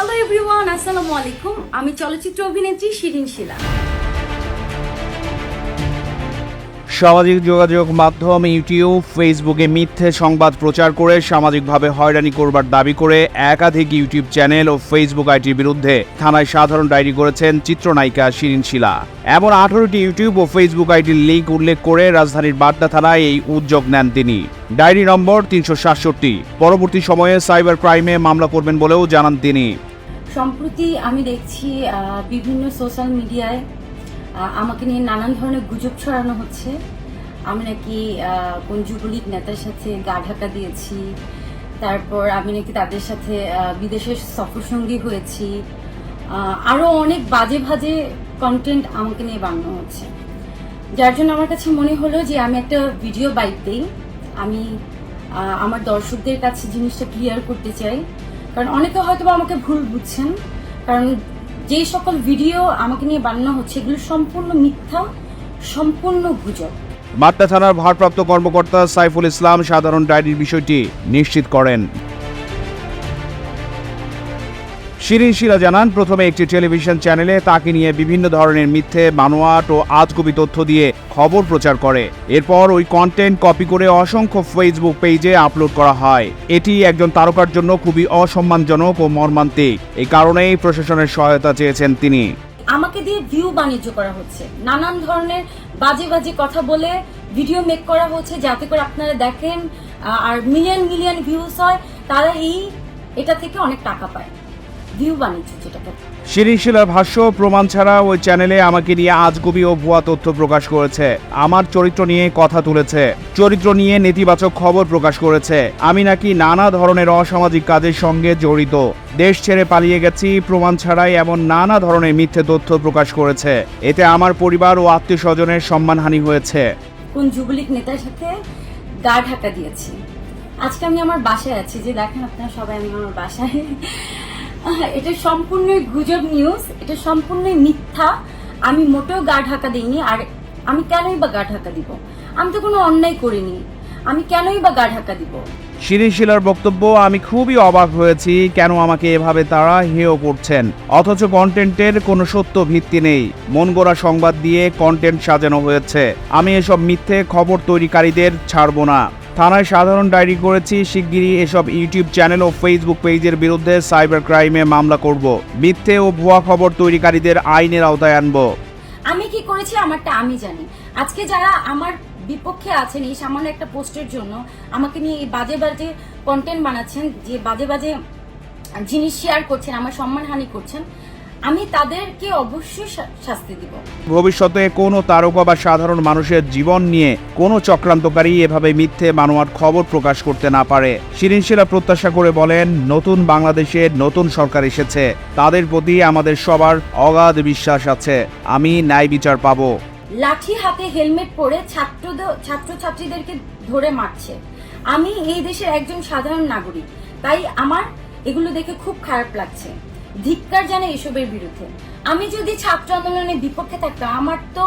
Hello everyone, আসসালামু আলাইকুম। আমি চলচ্চিত্র অভিনেত্রী শিরিন শিলা। সামাজিক যোগাযোগ মাধ্যম ইউটিউব, ফেসবুকে মিথ্যে সংবাদ প্রচার করে সামাজিকভাবে হয়রানি করবার দাবি করে একাধিক ইউটিউব চ্যানেল ও ফেসবুক আইডির বিরুদ্ধে থানায় সাধারণ ডায়েরি করেছেন চিত্রনায়িকা শিরিন শিলা। এমন 18টি ইউটিউব ও ফেসবুক আইডির লিঙ্ক উল্লেখ করে রাজধানীর বাড্ডা থানায় এই উদ্যোগ নেন তিনি। Diary number 367। পরবর্তী সময়ে সাইবার ক্রাইমে মামলা করবেন বলেও জানান তিনি। সম্প্রতি আমি দেখছি বিভিন্ন সোশ্যাল মিডিয়ায় আমাকে নিয়ে নানান ধরনের গুজব ছড়ানো হচ্ছে। আমি নাকি কোন যুবলীগ নেতার সাথে গা ঢাকা দিয়েছি, তারপর আমি নাকি তাদের সাথে বিদেশের সফরসঙ্গী হয়েছি, আরও অনেক বাজে বাজে কন্টেন্ট আমাকে নিয়ে বানানো হচ্ছে। যার জন্য আমার কাছে মনে হলো যে আমি একটা ভিডিও বাইট দিই, আমি আমার দর্শকদের কাছে জিনিসটা ক্লিয়ার করতে চাই। কারণ অনেকে হয়তো আমাকে ভুল বুঝছেন, কারণ যেই সকল ভিডিও আমাকে নিয়ে বানানো হচ্ছে এগুলো সম্পূর্ণ মিথ্যা, সম্পূর্ণ গুজব। বাড্ডা থানার ভারপ্রাপ্ত কর্মকর্তা সাইফুল ইসলাম সাধারণ ডায়েরির বিষয়টি নিশ্চিত করেন। শিরিন শিলা জানান, প্রথমে একটি টেলিভিশন চ্যানেলে তাকে নিয়ে বিভিন্ন ধরনের মিথ্যে, বানোয়াট ও আজগুবি তথ্য দিয়ে খবর প্রচার করে। এরপর ওই কন্টেন্ট কপি করে অসংখ্য ফেসবুক পেজে আপলোড করা হয়। এটি একজন তারকার জন্য খুবই অসম্মানজনক ও মর্মান্তিক। এই কারণেই প্রশাসনের সহায়তা চেয়েছেন তিনি। আমাকে দিয়ে ভিউ বাণিজ্য করা হচ্ছে, নানান ধরনের বাজে বাজে কথা বলে ভিডিও মেক করা হচ্ছে যাতে করে আপনারা দেখেন আর মিলিয়ন মিলিয়ন ভিউজ হয়, তারা এটা থেকে অনেক টাকা পায়। ভিউ বাণিজ্য যেটাকে। শিরিন শিলার ভাষ্য, প্রমাণ ছাড়া ওই চ্যানেলে আমাকে নিয়ে আজগুবি ও ভুয়া তথ্য প্রকাশ করেছে, আমার চরিত্র নিয়ে কথা তুলেছে, চরিত্র নিয়ে নেতিবাচক খবর প্রকাশ করেছে, আমি নাকি নানা ধরনের অসামাজিক কাজের সঙ্গে জড়িত, দেশ ছেড়ে পালিয়ে গেছি, প্রমাণ ছাড়াই এমন নানা ধরনের মিথ্যে তথ্য প্রকাশ করেছে। এতে আমার পরিবার ও আত্মীয় স্বজনের সম্মানহানি হয়েছে। কোন যুবলীগ নেতার সাথে গা ঢাকা দিয়েছি। আজকে আমি আমার বাসায় আছি, যে দেখেন আপনারা সবাই, আমি আমার বাসায়। এটা সম্পূর্ণই গুজব নিউজ, এটা সম্পূর্ণই মিথ্যা। আমি মোটেও গা ঢাকা দিইনি। আর আমি কেনই বা গা ঢাকা দিব? আমি তো কোনো অন্যায় করিনি, আমি কেনই বা গা ঢাকা দিব? শিরিন শিলার বক্তব্য, আমি খুবই অবাক হয়েছি, কেন আমাকে এভাবে তারা হেয় করছেন, অথচ কন্টেন্টের কোনো সত্য ভিত্তি নেই, মন গড়া সংবাদ দিয়ে কন্টেন্ট সাজানো হয়েছে। আমি এসব মিথ্যে খবর তৈরিকারীদের ছাড়বো না। থানায় সাধারণ ডায়েরি করেছি, শিগগিরই এসব ইউটিউব চ্যানেল ও ফেসবুক পেজের বিরুদ্ধে সাইবার ক্রাইমে মামলা করব। মিথ্যে ও ভুয়া খবর তৈরিকারীদের আইনের আওতায় আনব। আমি কি করেছি আমারটা আমি জানি। আজকে যারা আমার বিপক্ষে আছেন এই সামান্য একটা পোস্টের জন্য আমাকে নিয়ে এই বাজে বাজে কন্টেন্ট বানাচ্ছেন, যে বাজে বাজে জিনিস শেয়ার করছেন, আমার সম্মানহানি করছেন, আমি তাদেরকে অবশ্যই শাস্তি দিব। ভবিষ্যতে কোনো তারকা বা সাধারণ মানুষের জীবন নিয়ে কোনো চক্রান্তকারী এভাবে মিথ্যে বানোয়াট খবর প্রকাশ করতে না পারে। শিরিন শিলা প্রত্যাশা করে বলেন, নতুন বাংলাদেশে নতুন সরকার এসেছে, তাদের প্রতি আমাদের সবার অগাধ বিশ্বাস আছে, আমি ন্যায় বিচার পাবো। লাঠি হাতে হেলমেট পরে ছাত্রছাত্রীদেরকে ধরে মারছে। আমি এই দেশের একজন সাধারণ নাগরিক, তাই আমার এগুলো দেখে খুব খারাপ লাগছে। ধিক্কার জানাই এসবের বিরুদ্ধে। আমি যদি ছাত্র আন্দোলনের বিপক্ষে থাকতাম, আমার তো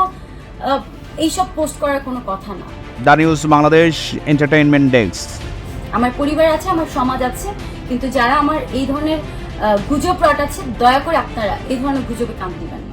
এইসব পোস্ট করার কোনো কথা না। The news Bangladesh entertainment desk. আমার পরিবার আছে, আমার সমাজ আছে, কিন্তু যারা আমার এই ধরনের গুজব রটাচ্ছে, দয়া করে আপনারা এই ধরনের গুজবে কান দিবেন না।